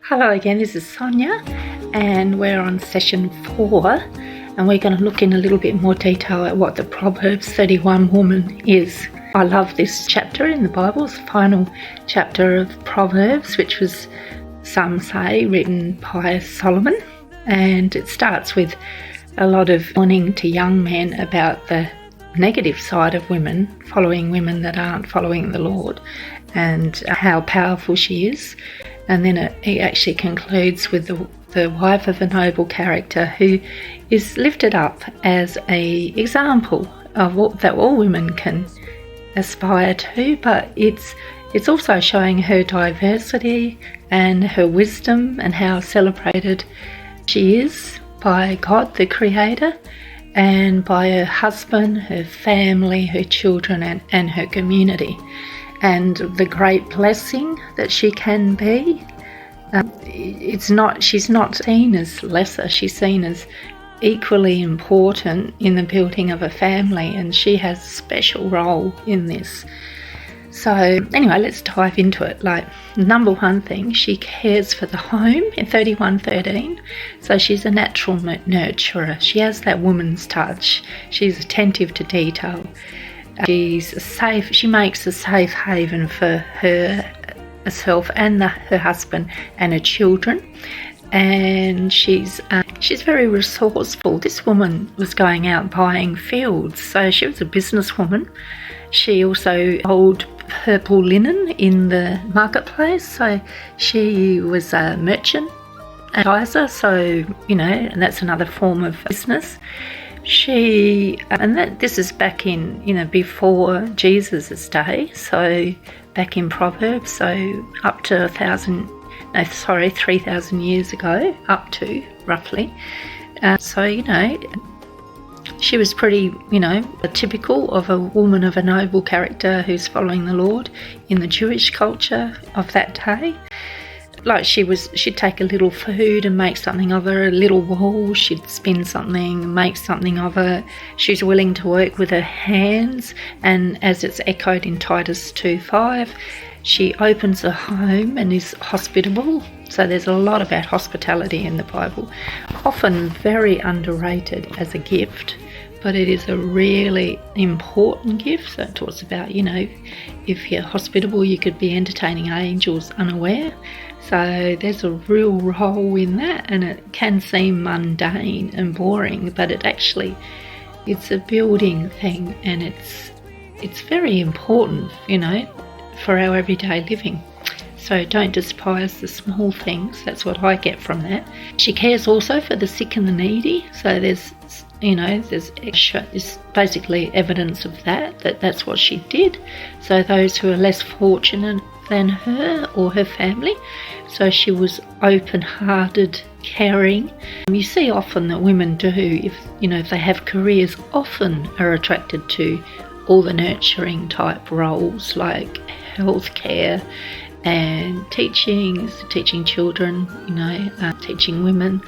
Hello again, this is Sonia and we're on session 4 and we're going to look in a little bit more detail at what the Proverbs 31 woman is. I love this chapter in the Bible. It's the final chapter of Proverbs, which was, some say, written by Solomon, and it starts with a lot of warning to young men about the negative side of women, following women that aren't following the Lord, and how powerful she is. And then it actually concludes with the wife of a noble character who is lifted up as an example of that all women can aspire to, but it's also showing her diversity and her wisdom and how celebrated she is by God the Creator and by her husband, her family, her children and her community, and the great blessing that she can be. She's not seen as lesser, she's seen as equally important in the building of a family, and she has a special role in this. So anyway, let's dive into it. Like, number one thing, she cares for the home in 31:13. So she's a natural nurturer. She has that woman's touch. She's attentive to detail. She makes a safe haven for herself and her husband and her children. And she's very resourceful. This woman was going out buying fields, so she was a businesswoman. She also sold purple linen in the marketplace, so she was a merchant advisor. So and that's another form of business. This is back in before Jesus' day, so back in Proverbs, so up to 3,000 years ago, up to roughly. She was pretty, typical of a woman of a noble character who's following the Lord in the Jewish culture of that day. Like she'd take a little food and make something of it, a little wool, she'd spin something, make something of it. She's willing to work with her hands, and as it's echoed in Titus 2:5, she opens her home and is hospitable. So there's a lot about hospitality in the Bible, often very underrated as a gift, but it is a really important gift. So it talks about, if you're hospitable, you could be entertaining angels unaware. So there's a real role in that, and it can seem mundane and boring, but it's a building thing, and it's very important, for our everyday living. So don't despise the small things. That's what I get from that. She cares also for the sick and the needy. So there's extra, is basically evidence of that's what she did. So those who are less fortunate than her or her family. So she was open-hearted, caring. You see often that women do, if they have careers, often are attracted to all the nurturing type roles like healthcare and teaching children, teaching women,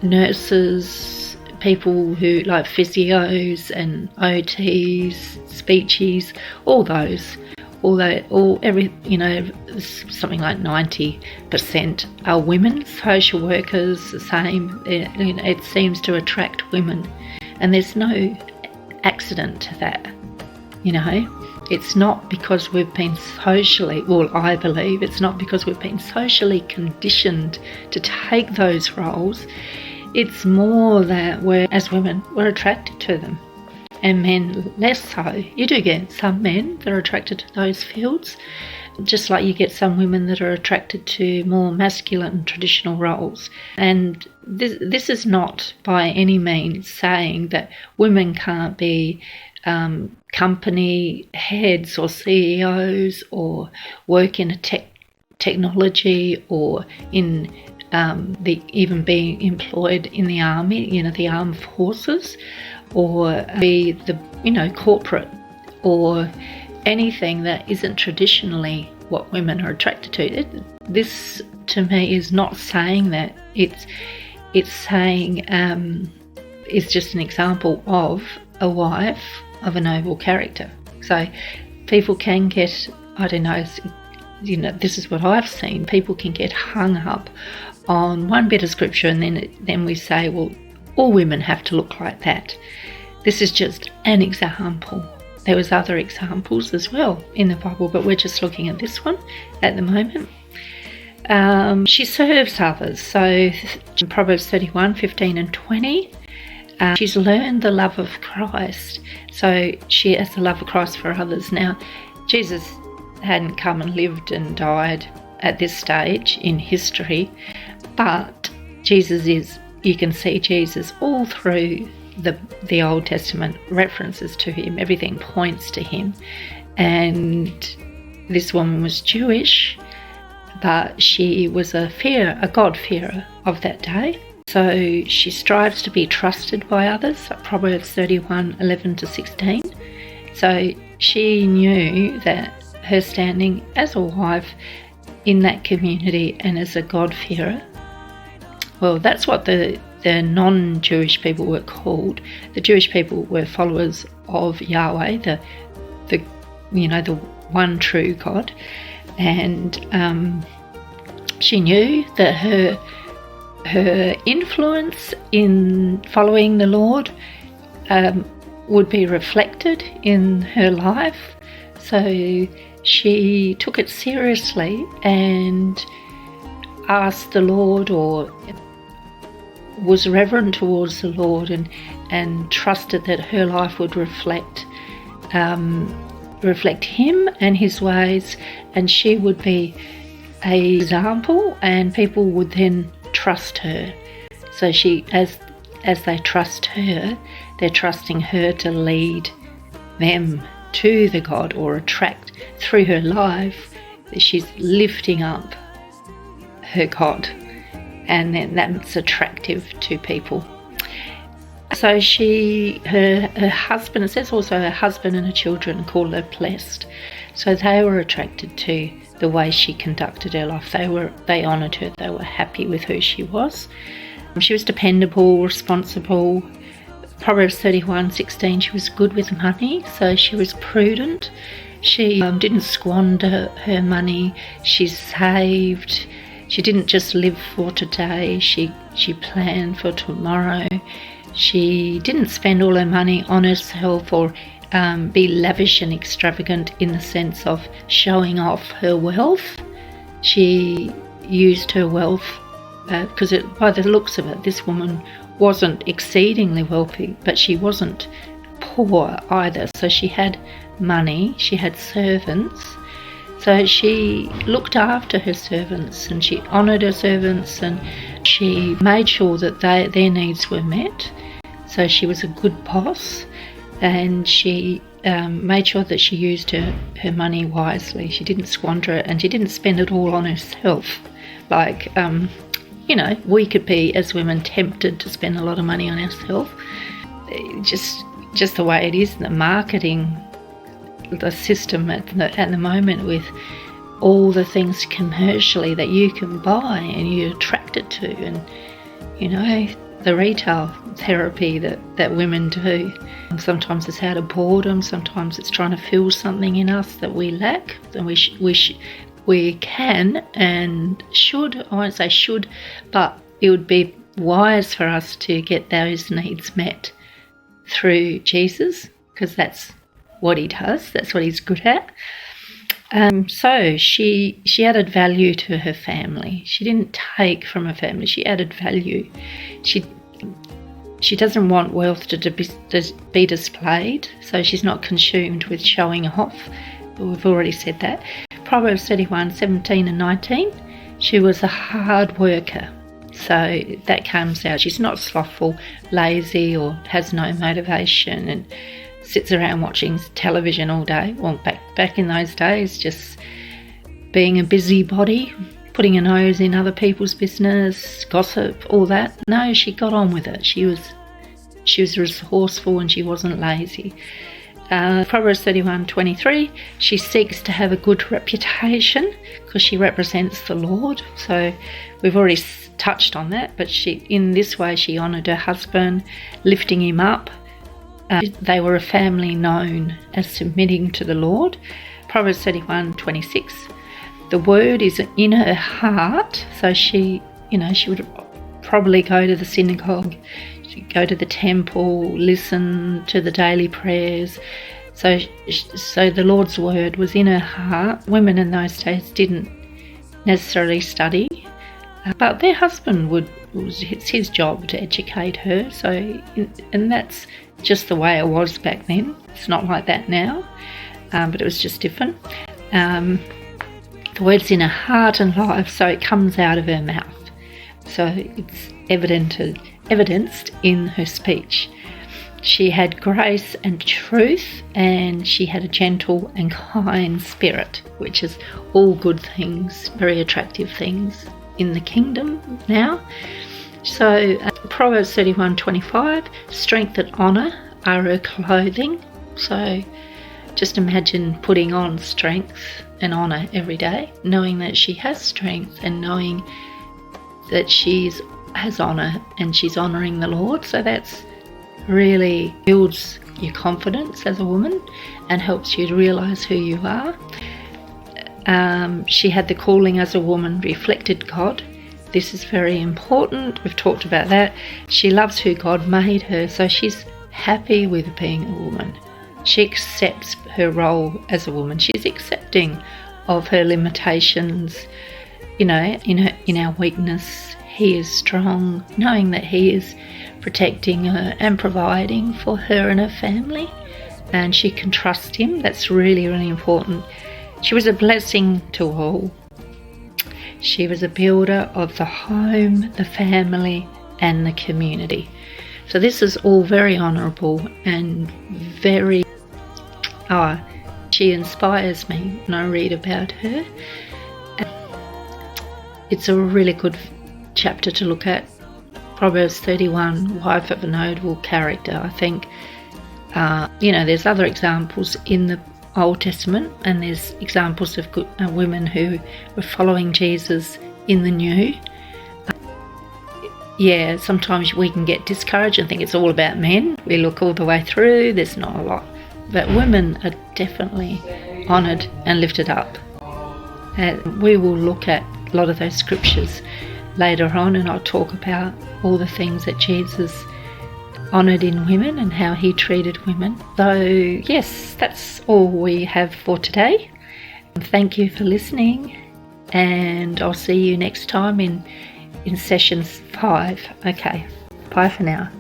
nurses, people who like physios and OTs, speechies, all those. Something like 90% are women. Social workers, the same. It seems to attract women, and there's no accident to that. It's not because we've been I believe it's not because we've been socially conditioned to take those roles. It's more that as women, we're attracted to them, and men less so. You do get some men that are attracted to those fields, just like you get some women that are attracted to more masculine traditional roles. And this is not by any means saying that women can't be company heads or CEOs or work in a technology or in even being employed in the army, the armed forces, or be the corporate, or anything that isn't traditionally what women are attracted to. This to me is not saying that. It's saying it's just an example of a wife of a noble character. So people can get this is what I've seen. People can get hung up on one bit of scripture, and then we say, well, all women have to look like that. This is just an example. There was other examples as well in the Bible, but we're just looking at this one at the moment. She serves others. So in Proverbs 31, 15 and 20, she's learned the love of Christ. So she has the love of Christ for others. Now, Jesus hadn't come and lived and died at this stage in history, but you can see Jesus all through the Old Testament, references to him, everything points to him. And this woman was Jewish, but she was a God-fearer of that day. So she strives to be trusted by others, Proverbs 31, 11 to 16. So she knew that her standing as a wife in that community and as a God-fearer, well, that's what the non-Jewish people were called. The Jewish people were followers of Yahweh, the one true God, and she knew that her influence in following the Lord would be reflected in her life. So she took it seriously and asked the Lord, or was reverent towards the Lord, and trusted that her life would reflect him and his ways, and she would be an example, and people would then trust her. So she, as they trust her, they're trusting her to lead them to the God, or attract through her life. She's lifting up her God, and then that's attractive to people. So her husband, it says also her husband and her children called her blessed. So they were attracted to the way she conducted her life. They honoured her. They were happy with who she was. She was dependable, responsible. Proverbs 31:16, she was good with money, so she was prudent. She didn't squander her money. She saved. She didn't just live for today. She planned for tomorrow. She didn't spend all her money on herself, or be lavish and extravagant in the sense of showing off her wealth. She used her wealth because by the looks of it, this woman wasn't exceedingly wealthy, but she wasn't poor either. So she had money, she had servants. So she looked after her servants, and she honoured her servants, and she made sure that their needs were met. So she was a good boss, and she made sure that she used her money wisely. She didn't squander it, and she didn't spend it all on herself. Like, we could be, as women, tempted to spend a lot of money on ourselves. Just the way it is, the marketing, the system at the moment, with all the things commercially that you can buy and you're attracted to, and the retail therapy that women do. Sometimes it's out of boredom, sometimes it's trying to fill something in us that we lack, and we can and should, I won't say should, but it would be wise for us to get those needs met through Jesus, because that's what he does, that's what he's good at. So she added value to her family. She didn't take from her family, she added value. She doesn't want wealth to be displayed, so she's not consumed with showing off. We've already said that. Proverbs 31:17 and 19, she was a hard worker. So that comes out. She's not slothful, lazy, or has no motivation and sits around watching television all day. Well, back in those days, just being a busybody, putting her nose in other people's business, gossip, all that. No, she got on with it. She was resourceful, and she wasn't lazy. Proverbs 31:23, she seeks to have a good reputation because she represents the Lord. So we've already touched on that, but in this way she honoured her husband, lifting him up. They were a family known as submitting to the Lord. Proverbs 31:26, the word is in her heart. So she would probably go to the synagogue, she'd go to the temple, listen to the daily prayers. So the Lord's word was in her heart. Women in those days didn't necessarily study, but their husband it's his job to educate her. And that's just the way it was back then. It's not like that now, but it was just different. The word's in her heart and life, so it comes out of her mouth. So it's evidenced in her speech. She had grace and truth, and she had a gentle and kind spirit, which is all good things, very attractive things in the kingdom now. So Proverbs 31:25, strength and honour are her clothing. So just imagine putting on strength and honour every day, knowing that she has strength and knowing that has honour and she's honouring the Lord. So that's really builds your confidence as a woman and helps you to realise who you are. She had the calling as a woman, reflected God. This is very important. We've talked about that. She loves who God made her, so she's happy with being a woman. She accepts her role as a woman. She's accepting of her limitations, in our weakness. He is strong, knowing that He is protecting her and providing for her and her family, and she can trust Him. That's really, really important. She was a blessing to all. She was a builder of the home, the family, and the community. So this is all very honourable and very... she inspires me when I read about her. It's a really good chapter to look at. Proverbs 31, wife of a notable character. I think, there's other examples in the Old Testament, and there's examples of good women who were following Jesus in the New. Sometimes we can get discouraged and think it's all about men. We look all the way through, there's not a lot. But women are definitely honoured and lifted up. We will look at a lot of those scriptures later on, and I'll talk about all the things that Jesus honoured in women and how He treated women. So yes, that's all we have for today. Thank you for listening, and I'll see you next time in session 5. Okay, bye for now.